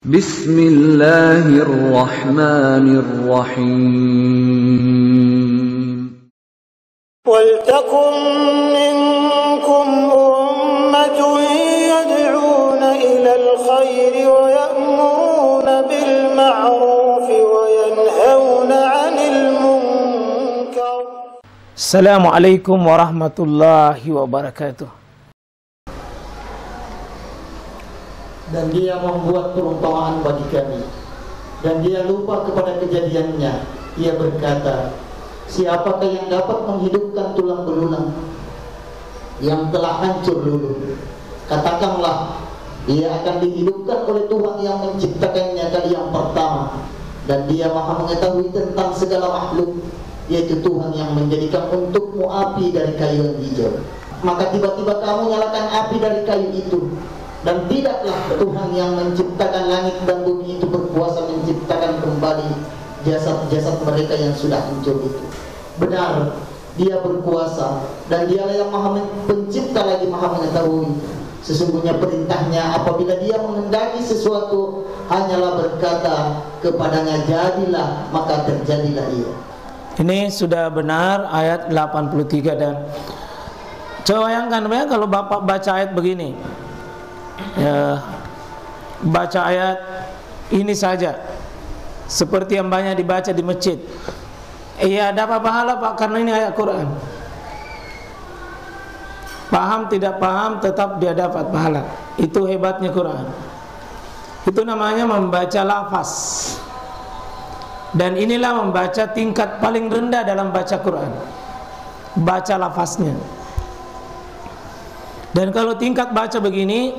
Bismillahirrahmanirrahim. Waltakum minkum ummatun yad'una ilal khairi wa ya'muruna bil ma'ruf wa yanhauna 'anil munkar. Assalamualaikum warahmatullahi wabarakatuh. Dan dia membuat perumpamaan bagi kami, dan dia lupa kepada kejadiannya. Ia berkata, siapakah yang dapat menghidupkan tulang belulang yang telah hancur dulu? Katakanlah, dia akan dihidupkan oleh Tuhan yang menciptakannya kali yang pertama, dan dia maha mengetahui tentang segala makhluk, yaitu Tuhan yang menjadikan untukmu api dari kayu yang hijau. Maka tiba-tiba kamu nyalakan api dari kayu itu. Dan tidaklah Tuhan yang menciptakan langit dan bumi itu berkuasa menciptakan kembali jasad-jasad mereka yang sudah hancur itu. Benar, dia berkuasa, dan dialah yang maha pencipta lagi maha mengetahui. Sesungguhnya perintahnya apabila dia menghendaki sesuatu hanyalah berkata kepadanya jadilah, maka terjadilah ia. Ini sudah benar ayat 83. Dan coba bayangkan ya, kalau Bapak baca ayat begini, ya, baca ayat ini saja seperti yang banyak dibaca di masjid, iya dapat pahala Pak, karena ini ayat Quran. Paham tidak paham tetap dia dapat pahala. Itu hebatnya Quran. Itu namanya membaca lafaz. Dan inilah membaca tingkat paling rendah dalam baca Quran, baca lafaznya. Dan kalau tingkat baca begini,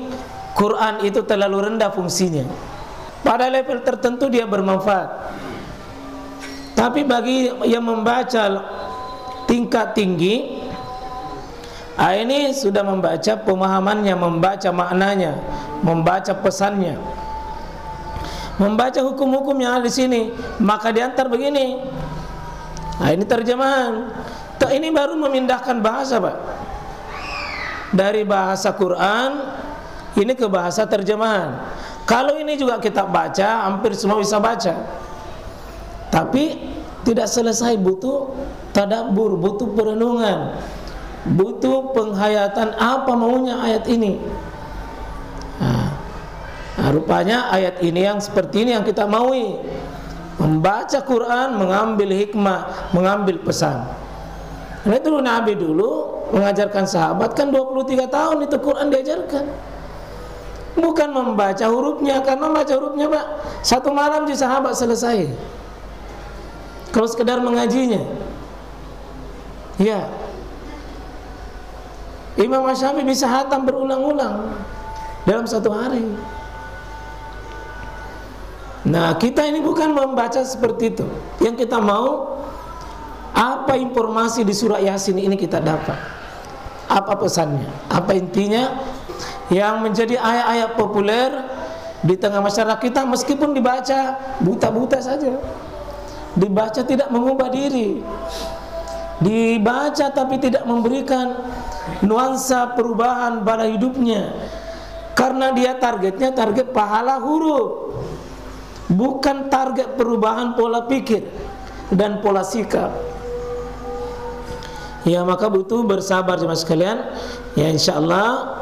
Quran itu terlalu rendah fungsinya. Pada level tertentu dia bermanfaat, tapi bagi yang membaca tingkat tinggi, ini sudah membaca pemahamannya, membaca maknanya, membaca pesannya, membaca hukum-hukum yang ada di sini, maka diantar begini. Nah, ini terjemahan. Ini baru memindahkan bahasa, Pak, dari bahasa Quran ini ke bahasa terjemahan. Kalau ini juga kita baca, hampir semua bisa baca, tapi tidak selesai, butuh tadabbur, butuh perenungan, butuh penghayatan apa maunya ayat ini. Nah, rupanya ayat ini yang seperti ini yang kita maui. Membaca Quran, mengambil hikmah, mengambil pesan. Nah, itu Nabi dulu mengajarkan sahabat, kan 23 tahun itu Quran diajarkan. Bukan membaca hurufnya, karena membaca hurufnya Pak, satu malam di sahabat selesai. Kalau sekedar mengajinya, ya, Imam Syafi'i bisa hatam berulang-ulang dalam satu hari. Nah, kita ini bukan membaca seperti itu. Yang kita mau, apa informasi di surah Yasin ini kita dapat, apa pesannya, apa intinya, yang menjadi ayat-ayat populer di tengah masyarakat kita, meskipun dibaca buta-buta saja, dibaca tidak mengubah diri, dibaca tapi tidak memberikan nuansa perubahan pada hidupnya, karena dia targetnya target pahala huruf, bukan target perubahan pola pikir dan pola sikap. Ya, maka butuh bersabar jemaah sekalian. Ya, insyaallah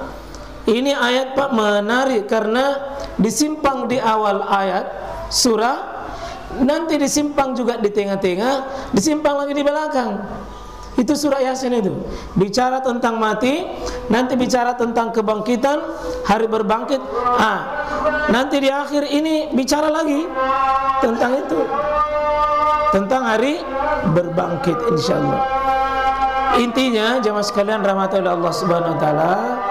ini ayat Pak menarik karena disimpang di awal ayat surah, nanti disimpang juga di tengah-tengah, disimpang lagi di belakang. Itu surah Yasin itu. Bicara tentang mati, nanti bicara tentang kebangkitan, hari berbangkit. Nanti di akhir ini bicara lagi tentang itu, tentang hari berbangkit insyaallah. Intinya jemaah sekalian rahmati Allah Subhanahu wa taala,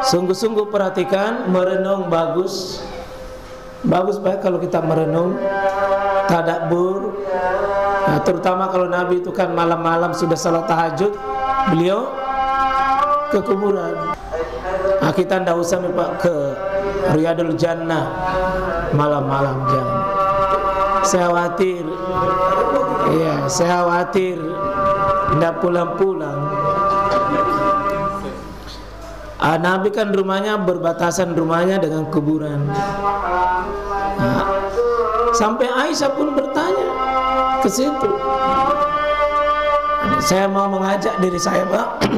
sungguh-sungguh perhatikan, merenung bagus. Bagus Pak kalau kita merenung, tadabbur. Nah, terutama kalau Nabi itu kan malam-malam sudah salat tahajud, beliau ke kuburan. Nah, kita tidak usah Pak ke Riyadul Jannah malam-malam, jangan. Saya khawatir, iya, saya khawatir tidak pulang-pulang. Nabi kan rumahnya berbatasan rumahnya dengan kuburan. Sampai Aisyah pun bertanya ke situ. Saya mau mengajak diri saya, Pak,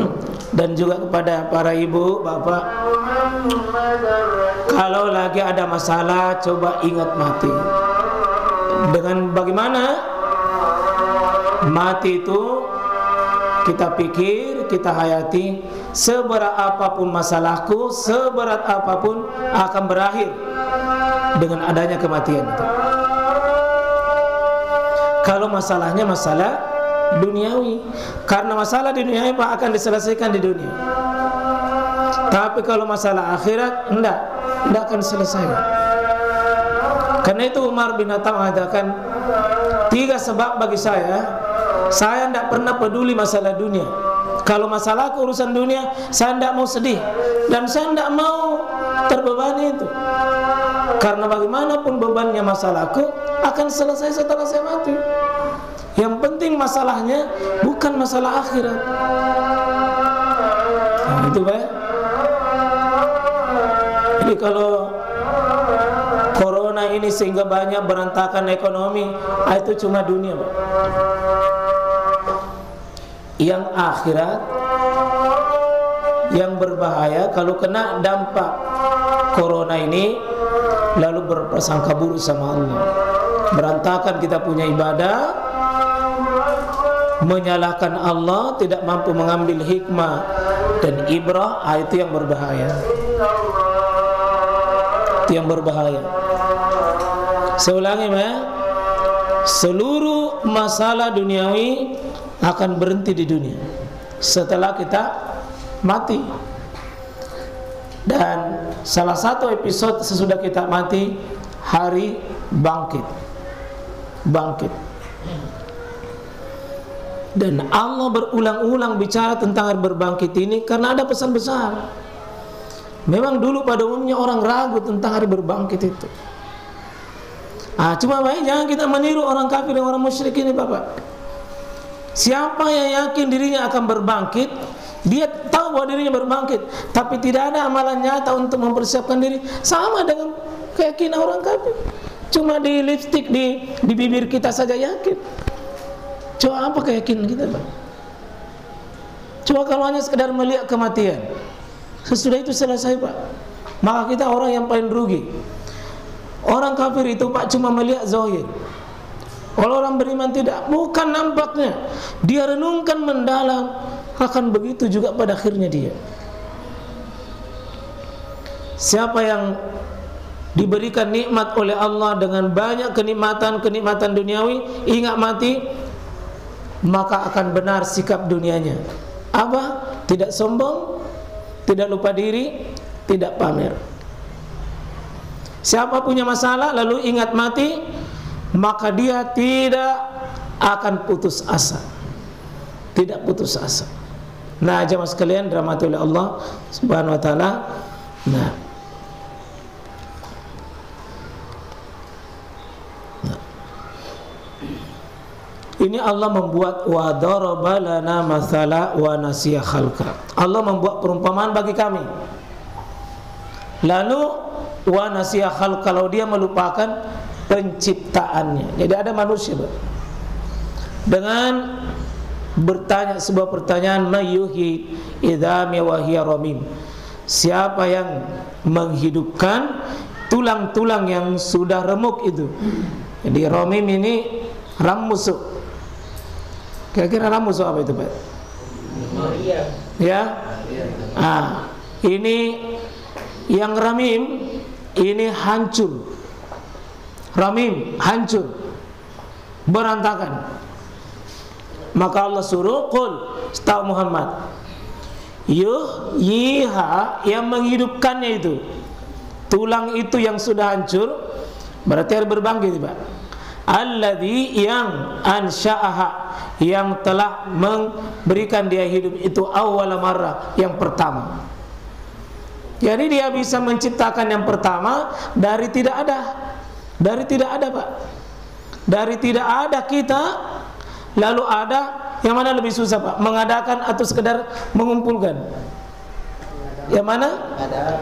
dan juga kepada para ibu, bapak, kalau lagi ada masalah, coba ingat mati. Dengan bagaimana? Mati itu kita pikir, kita hayati, seberat apapun masalahku, seberat apapun akan berakhir dengan adanya kematian itu. Kalau masalahnya masalah duniawi, karena masalah duniawi Pak akan diselesaikan di dunia. Tapi kalau masalah akhirat enggak akan selesai. Karena itu Umar bin Khattab mengatakan, 3 sebab bagi saya tidak pernah peduli masalah dunia. Kalau masalah urusan dunia, saya tidak mau sedih dan saya tidak mau terbebani itu. Karena bagaimanapun bebannya masalahku akan selesai setelah saya mati. Yang penting masalahnya bukan masalah akhirat. Nah, itu Pak. Jadi kalau corona ini sehingga banyak berantakan ekonomi, itu cuma dunia Pak. Yang akhirat, yang berbahaya kalau kena dampak corona ini lalu berprasangka buruk sama Allah, berantakan kita punya ibadah, menyalahkan Allah, tidak mampu mengambil hikmah dan ibrah, itu yang berbahaya. Itu yang berbahaya. Saya ulangi ya, seluruh masalah duniawi akan berhenti di dunia setelah kita mati. Dan salah satu episode sesudah kita mati, hari bangkit. Dan Allah berulang-ulang bicara tentang hari berbangkit ini karena ada pesan besar. Memang dulu pada umumnya orang ragu tentang hari berbangkit itu. Cuma baik jangan kita meniru orang kafir dan orang musyrik ini Bapak. Siapa yang yakin dirinya akan berbangkit, dia tahu bahwa dirinya berbangkit, tapi tidak ada amalan nyata untuk mempersiapkan diri, sama dengan keyakinan orang kafir. Cuma di lipstik di bibir kita saja yakin. Coba apa keyakinan kita Pak? Coba kalau hanya sekedar melihat kematian, sesudah itu selesai Pak, maka kita orang yang paling rugi. Orang kafir itu Pak cuma melihat zahir. Kalau orang beriman tidak, bukan nampaknya. Dia renungkan mendalam, akan begitu juga pada akhirnya dia. Siapa yang diberikan nikmat oleh Allah dengan banyak kenikmatan duniawi, ingat mati, maka akan benar sikap dunianya. Apa? Tidak sombong, tidak lupa diri, tidak pamer. Siapa punya masalah lalu ingat mati, maka dia tidak akan putus asa. Tidak putus asa. Nah, jemaah sekalian dirahmati oleh Allah Subhanahu wa taala. Nah. Ini Allah membuat wa daraba lana mathala wa nasiya khalqa. Allah membuat perumpamaan bagi kami. Lalu wa nasiya khalqa, kalau dia melupakan penciptaannya. Jadi ada manusia dengan bertanya sebuah pertanyaan, mayyuhi idami wa hiya ramim. Siapa yang menghidupkan tulang-tulang yang sudah remuk itu? Jadi ramim ini ram musuh. Kira-kira ram musuh apa itu Pak? Ya. Ini yang ramim ini hancur. Ramim, hancur, berantakan. Maka Allah suruh, qul, setahu Muhammad, yuhyiha, yang menghidupkannya itu, tulang itu yang sudah hancur, berarti harus berbangkit Pak. Alladzi, yang ansha'aha, yang telah memberikan dia hidup itu awwala marrah, yang pertama. Jadi dia bisa menciptakan yang pertama dari tidak ada. Dari tidak ada Pak. Dari tidak ada kita, lalu ada, yang mana lebih susah Pak? Mengadakan atau sekedar mengumpulkan? Yang mana?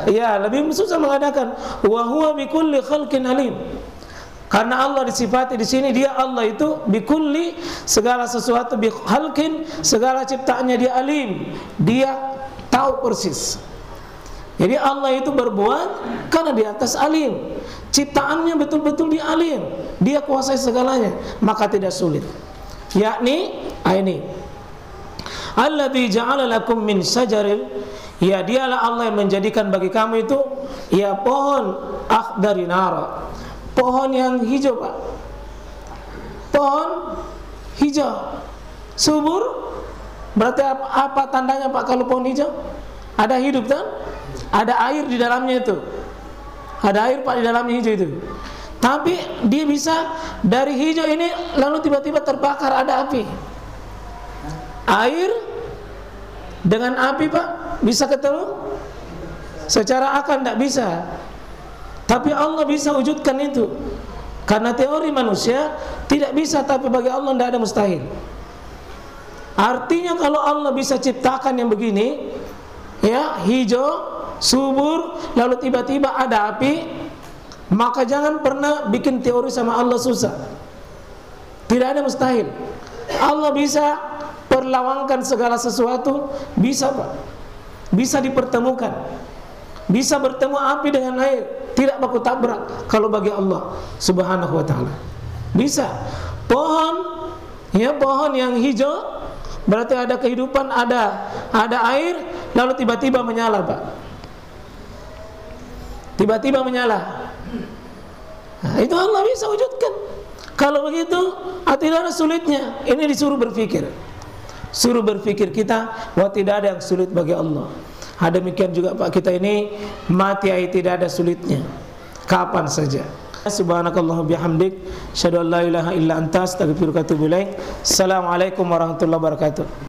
Ya, lebih susah mengadakan. Wa huwa bikulli khalqin alim. Karena Allah disifati di sini, dia Allah itu bikulli, segala sesuatu, bi khalqin, segala ciptaannya dia alim. Dia tahu persis. Jadi Allah itu berbuat karena di atas alim. Ciptaannya betul-betul dia alim. Dia kuasai segalanya, maka tidak sulit. Yakni ini alladzi ja'ala lakum min syajaril, ya dialah Allah yang menjadikan bagi kamu itu ya pohon akhdari nara, pohon yang hijau Pak, pohon hijau subur. Berarti apa tandanya Pak kalau pohon hijau? Ada hidup kan? Ada air di dalamnya itu, ada air Pak di dalamnya hijau itu. Tapi dia bisa dari hijau ini lalu tiba-tiba terbakar, ada api. Air dengan api Pak bisa ketemu? Secara akal tidak bisa. Tapi Allah bisa wujudkan itu. Karena teori manusia tidak bisa, tapi bagi Allah tidak ada mustahil. Artinya kalau Allah bisa ciptakan yang begini, ya hijau, subur, lalu tiba-tiba ada api, maka jangan pernah bikin teori sama Allah susah. Tidak ada mustahil. Allah bisa perlawangkan segala sesuatu, bisa Pak. Bisa dipertemukan. Bisa bertemu api dengan air, tidak baku tabrak kalau bagi Allah Subhanahu wa taala. Bisa. Pohon, ya pohon yang hijau berarti ada kehidupan, ada air, lalu tiba-tiba menyala Pak. Tiba-tiba menyala. Nah, itu Allah bisa wujudkan. Kalau begitu, tidak ada sulitnya. Ini disuruh berpikir. Suruh berpikir kita, bahwa tidak ada yang sulit bagi Allah. Demikian juga Pak, kita ini mati tidak ada sulitnya. Kapan saja. Subhanakallah bihamdik, asyhadu an la ilaha illa anta, astaghfiruka wa atubu ilaik. Assalamualaikum warahmatullahi wabarakatuh.